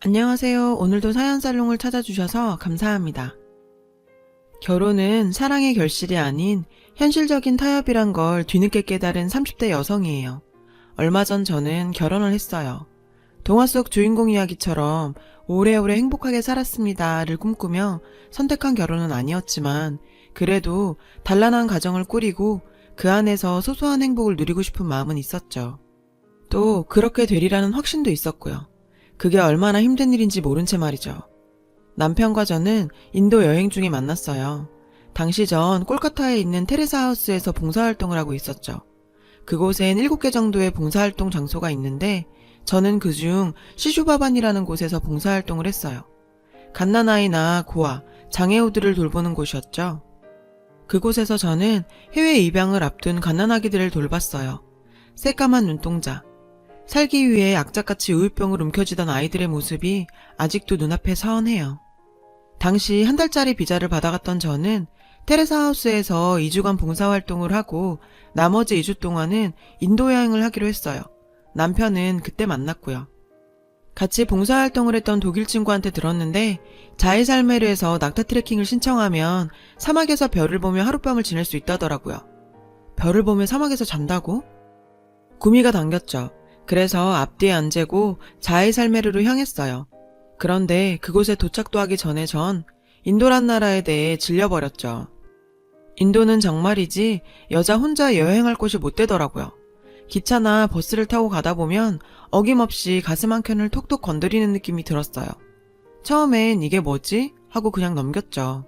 안녕하세요. 오늘도 사연살롱을 찾아주셔서 감사합니다. 결혼은 사랑의 결실이 아닌 현실적인 타협이란 걸 뒤늦게 깨달은 30대 여성이에요. 얼마 전 저는 결혼을 했어요. 동화 속 주인공 이야기처럼 오래오래 행복하게 살았습니다를 꿈꾸며 선택한 결혼은 아니었지만 그래도 단란한 가정을 꾸리고 그 안에서 소소한 행복을 누리고 싶은 마음은 있었죠. 또 그렇게 되리라는 확신도 있었고요. 그게 얼마나 힘든 일인지 모른 채 말이죠. 남편과 저는 인도 여행 중에 만났어요. 당시 전 콜카타에 있는 테레사 하우스에서 봉사활동을 하고 있었죠. 그곳엔 7개 정도의 봉사활동 장소가 있는데 저는 그중 시슈바반이라는 곳에서 봉사활동을 했어요. 갓난아이나 고아, 장애우들을 돌보는 곳이었죠. 그곳에서 저는 해외 입양을 앞둔 갓난아기들을 돌봤어요. 새까만 눈동자, 살기 위해 악착같이 우유병을 움켜쥐던 아이들의 모습이 아직도 눈앞에 서원해요. 당시 1달짜리 비자를 받아갔던 저는 테레사 하우스에서 2주간 봉사활동을 하고 나머지 2주 동안은 인도 여행을 하기로 했어요. 남편은 그때 만났고요. 같이 봉사활동을 했던 독일 친구한테 들었는데 자이살메르에서 낙타 트레킹을 신청하면 사막에서 별을 보며 하룻밤을 지낼 수 있다더라고요. 별을 보며 사막에서 잔다고? 구미가 당겼죠. 그래서 앞뒤에 안 재고 자이살메르로 향했어요. 그런데 그곳에 도착도 하기 전에 전 인도란 나라에 대해 질려버렸죠. 인도는 정말이지 여자 혼자 여행할 곳이 못 되더라고요. 기차나 버스를 타고 가다 보면 어김없이 가슴 한켠을 톡톡 건드리는 느낌이 들었어요. 처음엔 이게 뭐지? 하고 그냥 넘겼죠.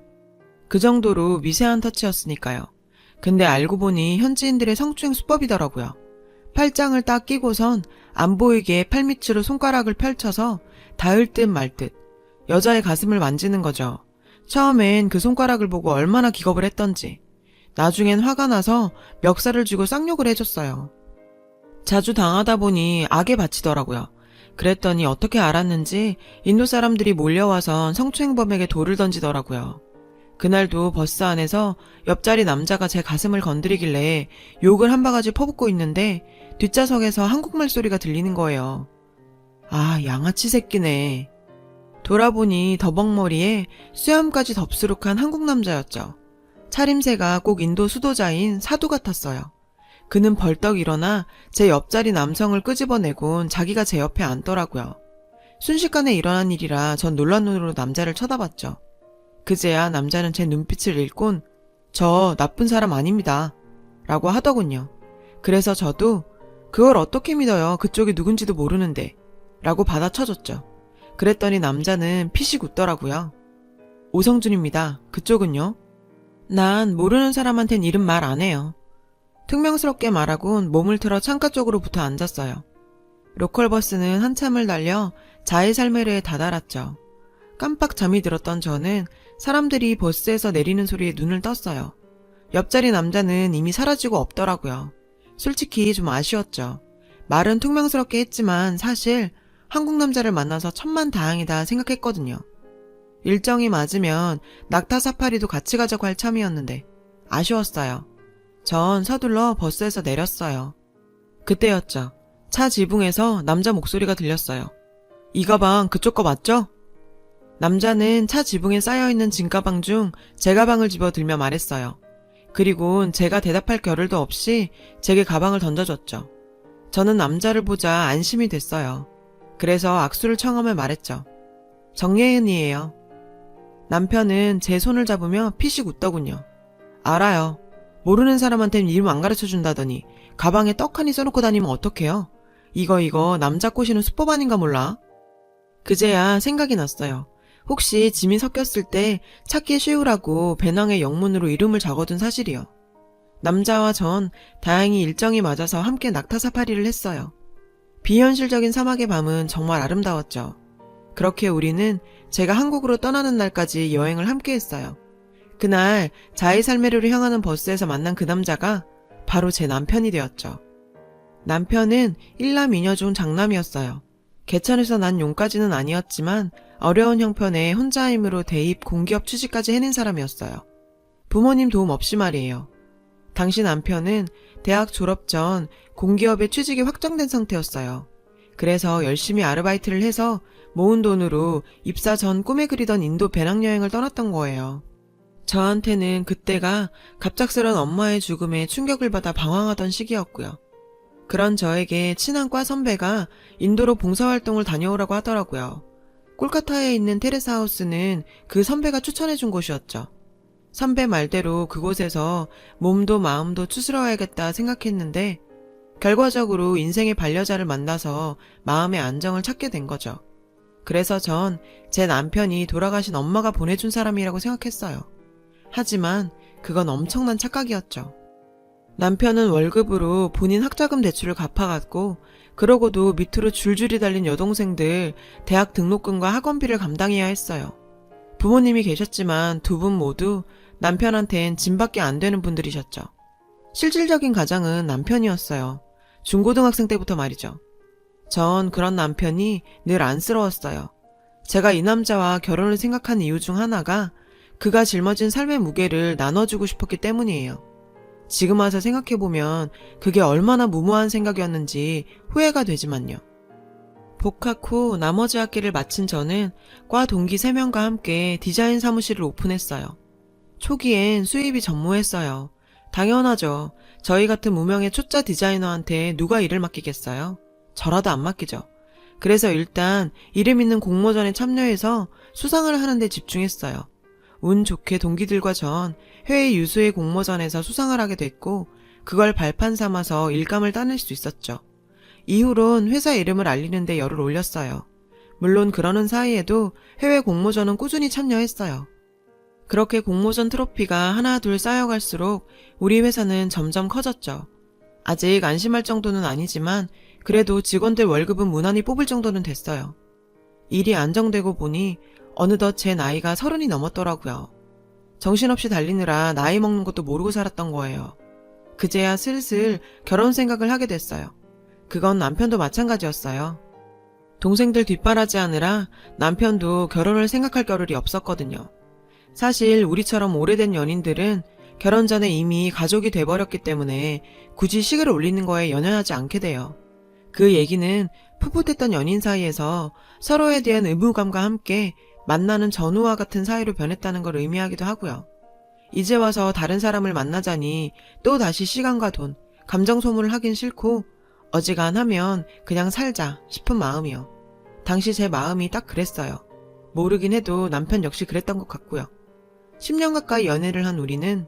그 정도로 미세한 터치였으니까요. 근데 알고 보니 현지인들의 성추행 수법이더라고요. 팔짱을 딱 끼고선 안 보이게 팔밑으로 손가락을 펼쳐서 닿을 듯 말 듯 여자의 가슴을 만지는 거죠. 처음엔 그 손가락을 보고 얼마나 기겁을 했던지 나중엔 화가 나서 멱살을 쥐고 쌍욕을 해줬어요. 자주 당하다 보니 악에 바치더라고요. 그랬더니 어떻게 알았는지 인도 사람들이 몰려와선 성추행범에게 돌을 던지더라고요. 그날도 버스 안에서 옆자리 남자가 제 가슴을 건드리길래 욕을 한 바가지 퍼붓고 있는데 뒷좌석에서 한국말 소리가 들리는 거예요. 아, 양아치 새끼네. 돌아보니 더벅머리에 수염까지 덥수룩한 한국 남자였죠. 차림새가 꼭 인도 수도자인 사두 같았어요. 그는 벌떡 일어나 제 옆자리 남성을 끄집어내곤 자기가 제 옆에 앉더라고요. 순식간에 일어난 일이라 전 놀란 눈으로 남자를 쳐다봤죠. 그제야 남자는 제 눈빛을 읽곤 저 나쁜 사람 아닙니다 라고 하더군요. 그래서 저도 그걸 어떻게 믿어요, 그쪽이 누군지도 모르는데 라고 받아쳐줬죠. 그랬더니 남자는 피식 웃더라고요. 오성준입니다. 그쪽은요? 난 모르는 사람한텐 이름 말 안 해요. 퉁명스럽게 말하곤 몸을 틀어 창가 쪽으로 붙어 앉았어요. 로컬버스는 한참을 달려 자이살메르에 다다랐죠. 깜빡 잠이 들었던 저는 사람들이 버스에서 내리는 소리에 눈을 떴어요. 옆자리 남자는 이미 사라지고 없더라고요. 솔직히 좀 아쉬웠죠. 말은 퉁명스럽게 했지만 사실 한국 남자를 만나서 천만다행이다 생각했거든요. 일정이 맞으면 낙타 사파리도 같이 가자고 할 참이었는데 아쉬웠어요. 전 서둘러 버스에서 내렸어요. 그때였죠. 차 지붕에서 남자 목소리가 들렸어요. 이 가방 그쪽 거 맞죠? 남자는 차 지붕에 쌓여있는 짐가방 중 제 가방을 집어들며 말했어요. 그리곤 제가 대답할 겨를도 없이 제게 가방을 던져줬죠. 저는 남자를 보자 안심이 됐어요. 그래서 악수를 청하며 말했죠. 정예은이에요. 남편은 제 손을 잡으며 피식 웃더군요. 알아요. 모르는 사람한텐 이름 안 가르쳐준다더니 가방에 떡하니 써놓고 다니면 어떡해요? 이거 남자 꼬시는 수법 아닌가 몰라? 그제야 생각이 났어요. 혹시 짐이 섞였을 때 찾기 쉬우라고 배낭에 영문으로 이름을 적어둔 사실이요. 남자와 전 다행히 일정이 맞아서 함께 낙타 사파리를 했어요. 비현실적인 사막의 밤은 정말 아름다웠죠. 그렇게 우리는 제가 한국으로 떠나는 날까지 여행을 함께 했어요. 그날 자이살메르로 향하는 버스에서 만난 그 남자가 바로 제 남편이 되었죠. 남편은 일남이녀 중 장남이었어요. 개천에서 난 용까지는 아니었지만 어려운 형편에 혼자 힘으로 대입 공기업 취직까지 해낸 사람이었어요. 부모님 도움 없이 말이에요. 당시 남편은 대학 졸업 전 공기업에 취직이 확정된 상태였어요. 그래서 열심히 아르바이트를 해서 모은 돈으로 입사 전 꿈에 그리던 인도 배낭여행을 떠났던 거예요. 저한테는 그때가 갑작스런 엄마의 죽음에 충격을 받아 방황하던 시기였고요. 그런 저에게 친한 과 선배가 인도로 봉사활동을 다녀오라고 하더라고요. 콜카타에 있는 테레사 하우스는 그 선배가 추천해준 곳이었죠. 선배 말대로 그곳에서 몸도 마음도 추스러야겠다 생각했는데 결과적으로 인생의 반려자를 만나서 마음의 안정을 찾게 된 거죠. 그래서 전 제 남편이 돌아가신 엄마가 보내준 사람이라고 생각했어요. 하지만 그건 엄청난 착각이었죠. 남편은 월급으로 본인 학자금 대출을 갚아갔고 그러고도 밑으로 줄줄이 달린 여동생들 대학 등록금과 학원비를 감당해야 했어요. 부모님이 계셨지만 두 분 모두 남편한텐 짐밖에 안 되는 분들이셨죠. 실질적인 가장은 남편이었어요. 중고등학생 때부터 말이죠. 전 그런 남편이 늘 안쓰러웠어요. 제가 이 남자와 결혼을 생각한 이유 중 하나가 그가 짊어진 삶의 무게를 나눠주고 싶었기 때문이에요. 지금 와서 생각해보면 그게 얼마나 무모한 생각이었는지 후회가 되지만요. 복학 후 나머지 학기를 마친 저는 과 동기 3명과 함께 디자인 사무실을 오픈했어요. 초기엔 수입이 전무했어요. 당연하죠. 저희 같은 무명의 초짜 디자이너한테 누가 일을 맡기겠어요? 저라도 안 맡기죠. 그래서 일단 이름 있는 공모전에 참여해서 수상을 하는 데 집중했어요. 운 좋게 동기들과 전 해외 유수의 공모전에서 수상을 하게 됐고 그걸 발판 삼아서 일감을 따낼 수 있었죠. 이후론 회사 이름을 알리는 데 열을 올렸어요. 물론 그러는 사이에도 해외 공모전은 꾸준히 참여했어요. 그렇게 공모전 트로피가 하나 둘 쌓여갈수록 우리 회사는 점점 커졌죠. 아직 안심할 정도는 아니지만 그래도 직원들 월급은 무난히 뽑을 정도는 됐어요. 일이 안정되고 보니 어느덧 제 나이가 30이 넘었더라고요. 정신없이 달리느라 나이 먹는 것도 모르고 살았던 거예요. 그제야 슬슬 결혼 생각을 하게 됐어요. 그건 남편도 마찬가지였어요. 동생들 뒷바라지하느라 남편도 결혼을 생각할 겨를이 없었거든요. 사실 우리처럼 오래된 연인들은 결혼 전에 이미 가족이 돼버렸기 때문에 굳이 식을 올리는 거에 연연하지 않게 돼요. 그 얘기는 풋풋했던 연인 사이에서 서로에 대한 의무감과 함께 만나는 전우와 같은 사이로 변했다는 걸 의미하기도 하고요. 이제 와서 다른 사람을 만나자니 또 다시 시간과 돈, 감정 소모를 하긴 싫고 어지간하면 그냥 살자 싶은 마음이요. 당시 제 마음이 딱 그랬어요. 모르긴 해도 남편 역시 그랬던 것 같고요. 10년 가까이 연애를 한 우리는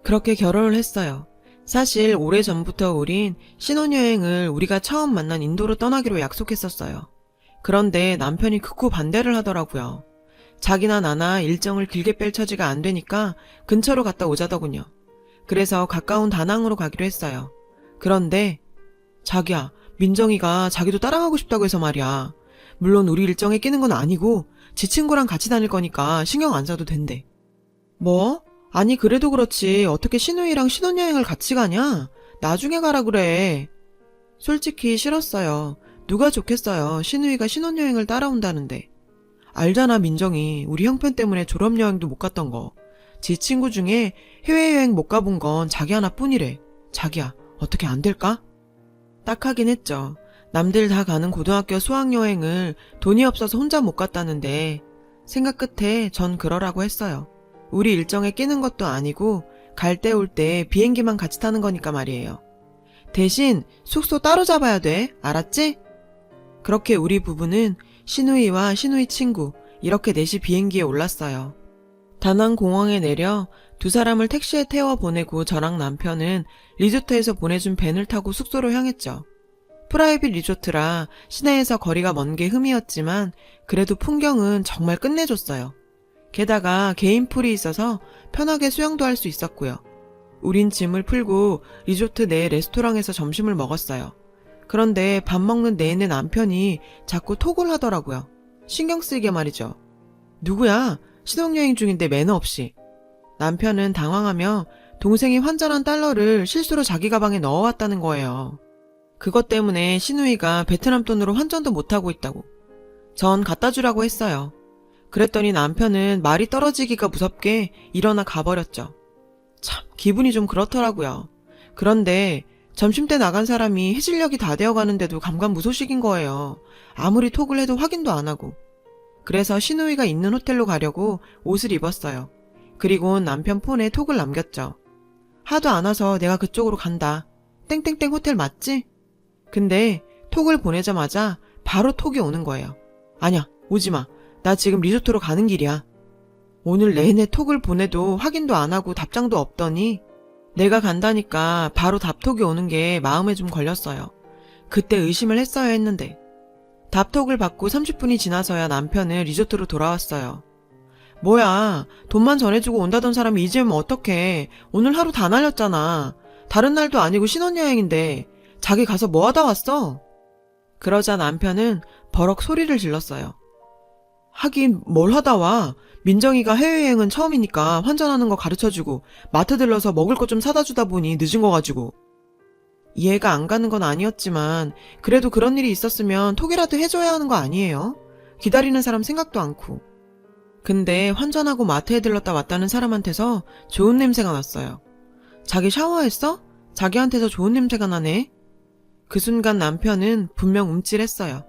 그렇게 결혼을 했어요. 사실 오래전부터 우린 신혼여행을 우리가 처음 만난 인도로 떠나기로 약속했었어요. 그런데 남편이 극구 반대를 하더라고요. 자기나 나나 일정을 길게 뺄 처지가 안 되니까 근처로 갔다 오자더군요. 그래서 가까운 다낭으로 가기로 했어요. 그런데 자기야, 민정이가 자기도 따라가고 싶다고 해서 말이야. 물론 우리 일정에 끼는 건 아니고 지 친구랑 같이 다닐 거니까 신경 안 써도 된대. 뭐? 아니 그래도 그렇지 어떻게 신우이랑 신혼여행을 같이 가냐? 나중에 가라 그래. 솔직히 싫었어요. 누가 좋겠어요. 신우이가 신혼여행을 따라온다는데. 알잖아 민정이 우리 형편 때문에 졸업여행도 못 갔던 거. 지 친구 중에 해외여행 못 가본 건 자기 하나뿐이래. 자기야 어떻게 안 될까? 딱하긴 했죠. 남들 다 가는 고등학교 수학여행을 돈이 없어서 혼자 못 갔다는데 생각 끝에 전 그러라고 했어요. 우리 일정에 끼는 것도 아니고 갈 때 올 때 비행기만 같이 타는 거니까 말이에요. 대신 숙소 따로 잡아야 돼. 알았지? 그렇게 우리 부부는 신우이와 신우이 친구 이렇게 넷이 비행기에 올랐어요. 다낭 공항에 내려 두 사람을 택시에 태워 보내고 저랑 남편은 리조트에서 보내준 밴을 타고 숙소로 향했죠. 프라이빗 리조트라 시내에서 거리가 먼 게 흠이었지만 그래도 풍경은 정말 끝내줬어요. 게다가 개인 풀이 있어서 편하게 수영도 할 수 있었고요. 우린 짐을 풀고 리조트 내 레스토랑에서 점심을 먹었어요. 그런데 밥 먹는 내내 남편이 자꾸 톡을 하더라고요. 신경 쓰이게 말이죠. 누구야? 신혼여행 중인데 매너 없이. 남편은 당황하며 동생이 환전한 달러를 실수로 자기 가방에 넣어왔다는 거예요. 그것 때문에 신우이가 베트남 돈으로 환전도 못하고 있다고. 전 갖다 주라고 했어요. 그랬더니 남편은 말이 떨어지기가 무섭게 일어나 가버렸죠. 참 기분이 좀 그렇더라고요. 그런데 점심때 나간 사람이 해질녘이 다 되어가는데도 감감무소식인 거예요. 아무리 톡을 해도 확인도 안 하고. 그래서 신우이가 있는 호텔로 가려고 옷을 입었어요. 그리고 남편 폰에 톡을 남겼죠. 하도 안 와서 내가 그쪽으로 간다. 땡땡땡 호텔 맞지? 근데 톡을 보내자마자 바로 톡이 오는 거예요. 아니야, 오지마. 나 지금 리조트로 가는 길이야. 오늘 내내 톡을 보내도 확인도 안 하고 답장도 없더니 내가 간다니까 바로 답톡이 오는 게 마음에 좀 걸렸어요. 그때 의심을 했어야 했는데 답톡을 받고 30분이 지나서야 남편은 리조트로 돌아왔어요. 뭐야, 돈만 전해주고 온다던 사람이 이제 오면 어떡해. 오늘 하루 다 날렸잖아. 다른 날도 아니고 신혼여행인데 자기 가서 뭐 하다 왔어? 그러자 남편은 버럭 소리를 질렀어요. 하긴 뭘 하다 와. 민정이가 해외여행은 처음이니까 환전하는 거 가르쳐주고 마트 들러서 먹을 것 좀 사다 주다 보니 늦은 거 가지고. 이해가 안 가는 건 아니었지만 그래도 그런 일이 있었으면 톡이라도 해줘야 하는 거 아니에요? 기다리는 사람 생각도 않고. 근데 환전하고 마트에 들렀다 왔다는 사람한테서 좋은 냄새가 났어요. 자기 샤워했어? 자기한테서 좋은 냄새가 나네. 그 순간 남편은 분명 움찔했어요.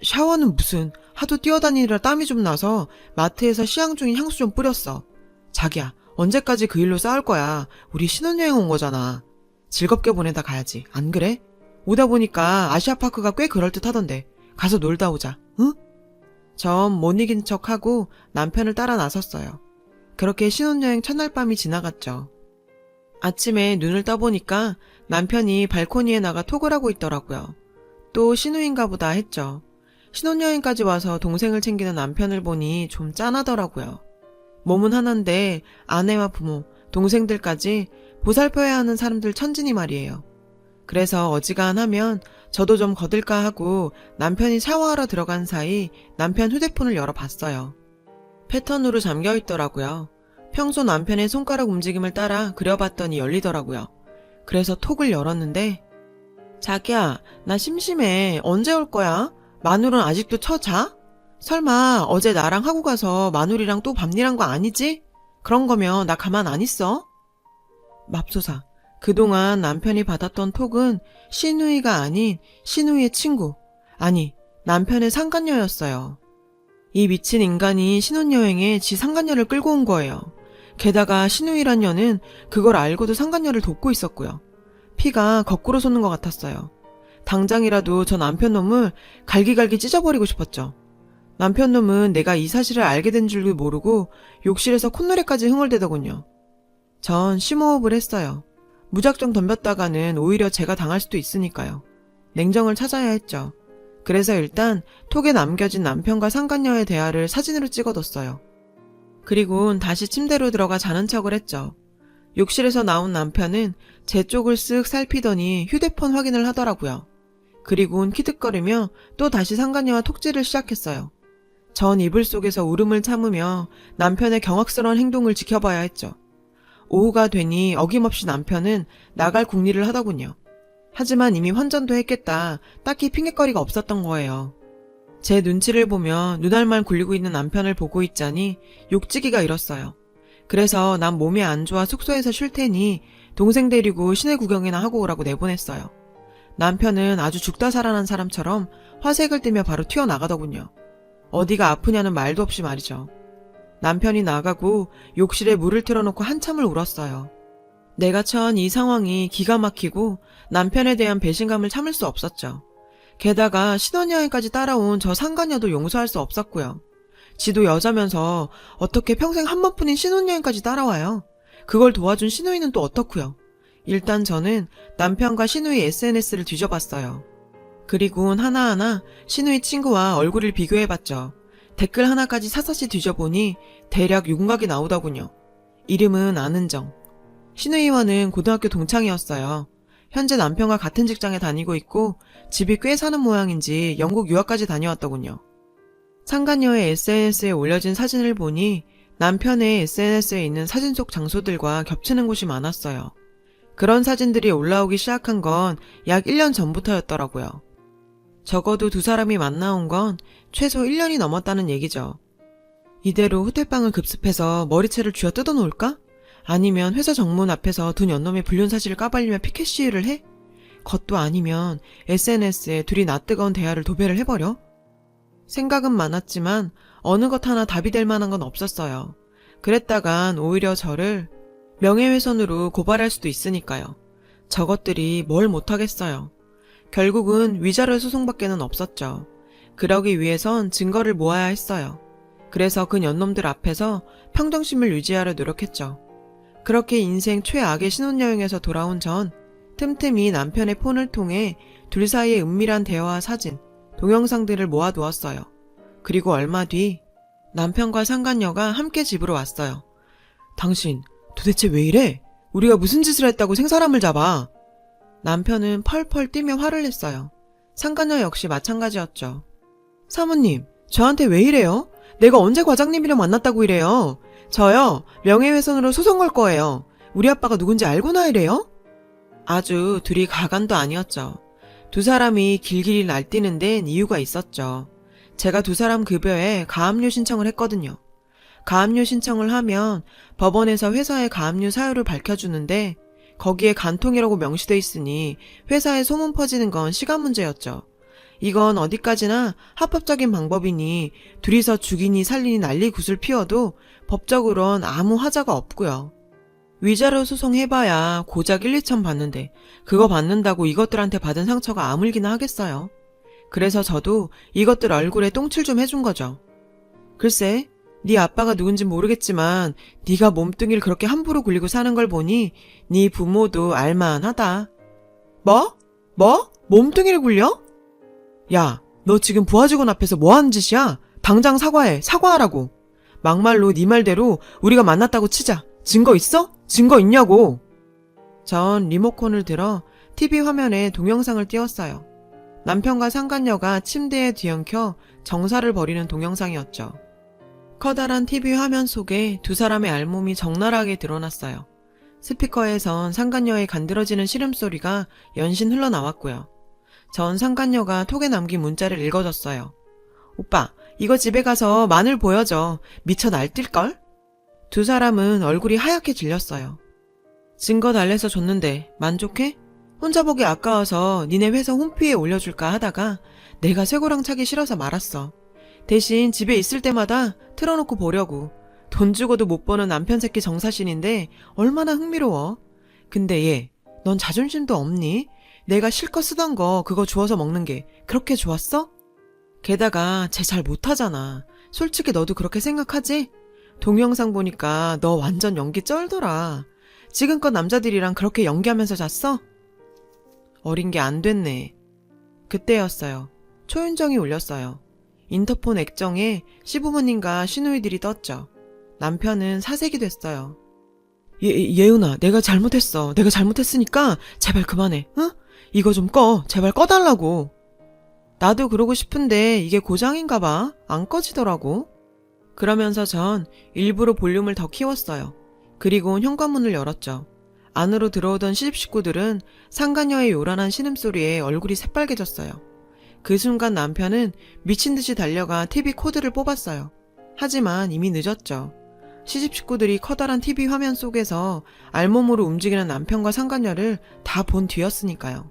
샤워는 무슨, 하도 뛰어다니느라 땀이 좀 나서 마트에서 시향 중인 향수 좀 뿌렸어. 자기야, 언제까지 그 일로 싸울 거야. 우리 신혼여행 온 거잖아. 즐겁게 보내다 가야지. 안 그래? 오다 보니까 아시아파크가 꽤 그럴듯하던데. 가서 놀다 오자. 응? 전 못 이긴 척하고 남편을 따라 나섰어요. 그렇게 신혼여행 첫날 밤이 지나갔죠. 아침에 눈을 떠보니까 남편이 발코니에 나가 톡을 하고 있더라고요. 또 신우인가 보다 했죠. 신혼여행까지 와서 동생을 챙기는 남편을 보니 좀 짠하더라고요. 몸은 하나인데 아내와 부모, 동생들까지 보살펴야 하는 사람들 천진이 말이에요. 그래서 어지간하면 저도 좀 거들까 하고 남편이 샤워하러 들어간 사이 남편 휴대폰을 열어봤어요. 패턴으로 잠겨있더라고요. 평소 남편의 손가락 움직임을 따라 그려봤더니 열리더라고요. 그래서 톡을 열었는데 자기야, 나 심심해. 언제 올 거야? 마눌은 아직도 자? 설마 어제 나랑 하고 가서 마눌이랑 또 밤일한 거 아니지? 그런 거면 나 가만 안 있어? 맙소사. 그동안 남편이 받았던 톡은 신우이가 아닌 신우이의 친구, 아니 남편의 상간녀였어요. 이 미친 인간이 신혼여행에 지 상간녀를 끌고 온 거예요. 게다가 신우이란 년은 그걸 알고도 상간녀를 돕고 있었고요. 피가 거꾸로 솟는 것 같았어요. 당장이라도 저 남편 놈을 갈기갈기 찢어버리고 싶었죠. 남편 놈은 내가 이 사실을 알게 된 줄도 모르고 욕실에서 콧노래까지 흥얼대더군요. 전 심호흡을 했어요. 무작정 덤볐다가는 오히려 제가 당할 수도 있으니까요. 냉정을 찾아야 했죠. 그래서 일단 톡에 남겨진 남편과 상간녀의 대화를 사진으로 찍어뒀어요. 그리고는 다시 침대로 들어가 자는 척을 했죠. 욕실에서 나온 남편은 제 쪽을 쓱 살피더니 휴대폰 확인을 하더라고요. 그리고는 키득거리며 또 다시 상간녀와 톡질을 시작했어요. 전 이불 속에서 울음을 참으며 남편의 경악스러운 행동을 지켜봐야 했죠. 오후가 되니 어김없이 남편은 나갈 궁리를 하더군요. 하지만 이미 환전도 했겠다. 딱히 핑계거리가 없었던 거예요. 제 눈치를 보며 눈알만 굴리고 있는 남편을 보고 있자니 욕지기가 일었어요. 그래서 난 몸이 안 좋아 숙소에서 쉴 테니 동생 데리고 시내 구경이나 하고 오라고 내보냈어요. 남편은 아주 죽다 살아난 사람처럼 화색을 띠며 바로 튀어나가더군요. 어디가 아프냐는 말도 없이 말이죠. 남편이 나가고 욕실에 물을 틀어놓고 한참을 울었어요. 내가 처한 이 상황이 기가 막히고 남편에 대한 배신감을 참을 수 없었죠. 게다가 신혼여행까지 따라온 저 상간녀도 용서할 수 없었고요. 지도 여자면서 어떻게 평생 한 번뿐인 신혼여행까지 따라와요. 그걸 도와준 신우이는 또 어떻고요. 일단 저는 남편과 신우이 SNS를 뒤져봤어요. 그리곤 하나하나 신우이 친구와 얼굴을 비교해봤죠. 댓글 하나까지 사사시 뒤져보니 대략 윤곽이 나오더군요. 이름은 안은정. 신우이와는 고등학교 동창이었어요. 현재 남편과 같은 직장에 다니고 있고 집이 꽤 사는 모양인지 영국 유학까지 다녀왔더군요. 상간녀의 SNS에 올려진 사진을 보니 남편의 SNS에 있는 사진 속 장소들과 겹치는 곳이 많았어요. 그런 사진들이 올라오기 시작한 건 약 1년 전부터였더라고요. 적어도 두 사람이 만나온 건 최소 1년이 넘었다는 얘기죠. 이대로 호텔방을 급습해서 머리채를 쥐어 뜯어놓을까? 아니면 회사 정문 앞에서 두 년놈의 불륜 사실을 까발리며 피켓 시위를 해? 그것도 아니면 SNS에 둘이 낯뜨거운 대화를 도배를 해버려? 생각은 많았지만 어느 것 하나 답이 될 만한 건 없었어요. 그랬다간 오히려 저를 명예훼손으로 고발할 수도 있으니까요. 저것들이 뭘 못하겠어요. 결국은 위자료 소송밖에는 없었죠. 그러기 위해선 증거를 모아야 했어요. 그래서 그 년놈들 앞에서 평정심을 유지하려 노력했죠. 그렇게 인생 최악의 신혼여행에서 돌아온 전 틈틈이 남편의 폰을 통해 둘 사이의 은밀한 대화와 사진, 동영상들을 모아두었어요. 그리고 얼마 뒤 남편과 상간녀가 함께 집으로 왔어요. 당신 도대체 왜 이래? 우리가 무슨 짓을 했다고 생사람을 잡아? 남편은 펄펄 뛰며 화를 냈어요. 상간녀 역시 마찬가지였죠. 사모님, 저한테 왜 이래요? 내가 언제 과장님이랑 만났다고 이래요? 저요, 명예훼손으로 소송 걸 거예요. 우리 아빠가 누군지 알고나 이래요? 아주 둘이 가관도 아니었죠. 두 사람이 길길이 날뛰는 데는 이유가 있었죠. 제가 두 사람 급여에 가압류 신청을 했거든요. 가압류 신청을 하면 법원에서 회사의 가압류 사유를 밝혀주는데 거기에 간통이라고 명시돼 있으니 회사에 소문 퍼지는 건 시간 문제였죠. 이건 어디까지나 합법적인 방법이니 둘이서 죽이니 살리니 난리 굿을 피워도 법적으론 아무 하자가 없고요. 위자료 소송 해봐야 고작 1, 2천 받는데 그거 받는다고 이것들한테 받은 상처가 아물기나 하겠어요. 그래서 저도 이것들 얼굴에 똥칠 좀 해준 거죠. 글쎄, 네 아빠가 누군진 모르겠지만 네가 몸뚱이를 그렇게 함부로 굴리고 사는 걸 보니 네 부모도 알만하다. 뭐? 몸뚱이를 굴려? 야, 너 지금 부하 직원 앞에서 뭐 하는 짓이야? 당장 사과해. 사과하라고. 막말로 네 말대로 우리가 만났다고 치자. 증거 있어? 증거 있냐고. 전 리모컨을 들어 TV 화면에 동영상을 띄웠어요. 남편과 상간녀가 침대에 뒤엉켜 정사를 벌이는 동영상이었죠. 커다란 TV 화면 속에 두 사람의 알몸이 적나라하게 드러났어요. 스피커에선 상간녀의 간드러지는 시름소리가 연신 흘러나왔고요. 전 상간녀가 톡에 남긴 문자를 읽어줬어요. 오빠, 이거 집에 가서 마늘 보여줘. 미쳐 날뛸걸? 두 사람은 얼굴이 하얗게 질렸어요. 증거 달래서 줬는데 만족해? 혼자 보기 아까워서 니네 회사 홈피에 올려줄까 하다가 내가 쇠고랑 차기 싫어서 말았어. 대신 집에 있을 때마다 틀어놓고 보려고. 돈 주고도 못 보는 남편 새끼 정사신인데 얼마나 흥미로워. 근데 얘, 넌 자존심도 없니? 내가 실컷 쓰던 거 그거 주워서 먹는 게 그렇게 좋았어? 게다가 쟤 잘 못하잖아. 솔직히 너도 그렇게 생각하지? 동영상 보니까 너 완전 연기 쩔더라. 지금껏 남자들이랑 그렇게 연기하면서 잤어? 어린 게 안 됐네. 그때였어요. 초윤정이 울렸어요. 인터폰 액정에 시부모님과 시누이들이 떴죠. 남편은 사색이 됐어요. 예은아, 내가 잘못했어. 내가 잘못했으니까 제발 그만해. 응? 이거 좀 꺼. 제발 꺼달라고. 나도 그러고 싶은데 이게 고장인가 봐. 안 꺼지더라고. 그러면서 전 일부러 볼륨을 더 키웠어요. 그리고 현관문을 열었죠. 안으로 들어오던 시집 식구들은 상간녀의 요란한 신음소리에 얼굴이 새빨개졌어요. 그 순간 남편은 미친 듯이 달려가 TV 코드를 뽑았어요. 하지만 이미 늦었죠. 시집 식구들이 커다란 TV 화면 속에서 알몸으로 움직이는 남편과 상간녀를 다 본 뒤였으니까요.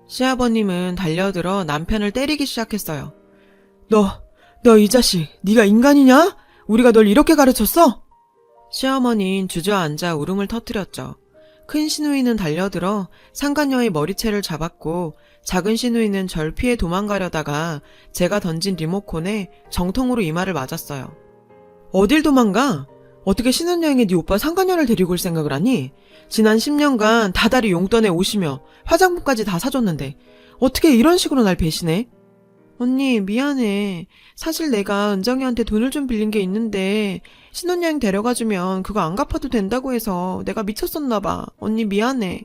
시아버님은 달려들어 남편을 때리기 시작했어요. 너 이 자식, 네가 인간이냐? 우리가 널 이렇게 가르쳤어? 시어머니는 주저앉아 울음을 터뜨렸죠. 큰 시누이는 달려들어 상간녀의 머리채를 잡았고 작은 시누이는 절 피해 도망가려다가 제가 던진 리모컨에 정통으로 이마를 맞았어요. 어딜 도망가? 어떻게 신혼여행에 네 오빠 상간녀를 데리고 올 생각을 하니? 지난 10년간 다달이 용돈에 오시며 화장품까지 다 사줬는데 어떻게 이런 식으로 날 배신해? 언니 미안해. 사실 내가 은정이한테 돈을 좀 빌린 게 있는데 신혼여행 데려가주면 그거 안 갚아도 된다고 해서 내가 미쳤었나 봐. 언니 미안해.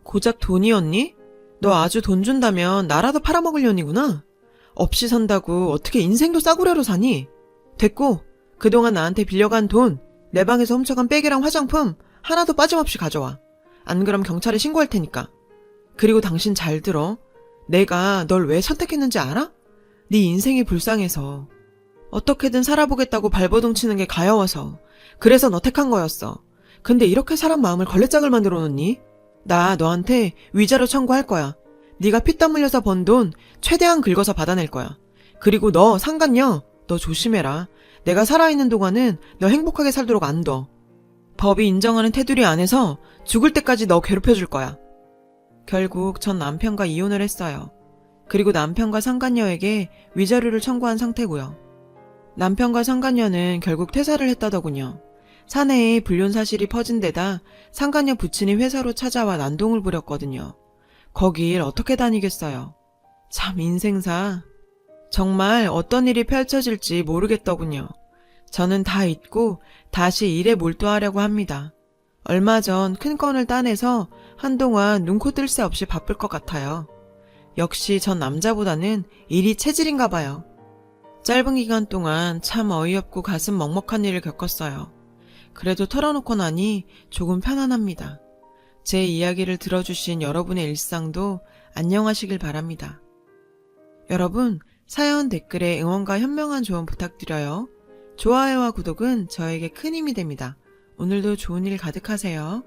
고작 돈이었니? 너 아주 돈 준다면 나라도 팔아먹으려니구나. 없이 산다고 어떻게 인생도 싸구려로 사니? 됐고 그동안 나한테 빌려간 돈, 내 방에서 훔쳐간 백이랑 화장품 하나도 빠짐없이 가져와. 안 그럼 경찰에 신고할 테니까. 그리고 당신 잘 들어. 내가 널 왜 선택했는지 알아? 네 인생이 불쌍해서. 어떻게든 살아보겠다고 발버둥 치는 게 가여워서. 그래서 너 택한 거였어. 근데 이렇게 사람 마음을 걸레짝을 만들어 놓니? 나 너한테 위자료 청구할 거야. 네가 피땀 흘려서 번 돈 최대한 긁어서 받아낼 거야. 그리고 너 상간녀, 너 조심해라. 내가 살아있는 동안은 너 행복하게 살도록 안 둬. 법이 인정하는 테두리 안에서 죽을 때까지 너 괴롭혀줄 거야. 결국 전 남편과 이혼을 했어요. 그리고 남편과 상간녀에게 위자료를 청구한 상태고요. 남편과 상간녀는 결국 퇴사를 했다더군요. 사내에 불륜 사실이 퍼진 데다 상간녀 부친이 회사로 찾아와 난동을 부렸거든요. 거길 어떻게 다니겠어요. 참 인생사. 정말 어떤 일이 펼쳐질지 모르겠더군요. 저는 다 잊고 다시 일에 몰두하려고 합니다. 얼마 전 큰 건을 따내서 한동안 눈코 뜰 새 없이 바쁠 것 같아요. 역시 전 남자보다는 일이 체질인가 봐요. 짧은 기간 동안 참 어이없고 가슴 먹먹한 일을 겪었어요. 그래도 털어놓고 나니 조금 편안합니다. 제 이야기를 들어주신 여러분의 일상도 안녕하시길 바랍니다. 여러분, 사연 댓글에 응원과 현명한 조언 부탁드려요. 좋아요와 구독은 저에게 큰 힘이 됩니다. 오늘도 좋은 일 가득하세요.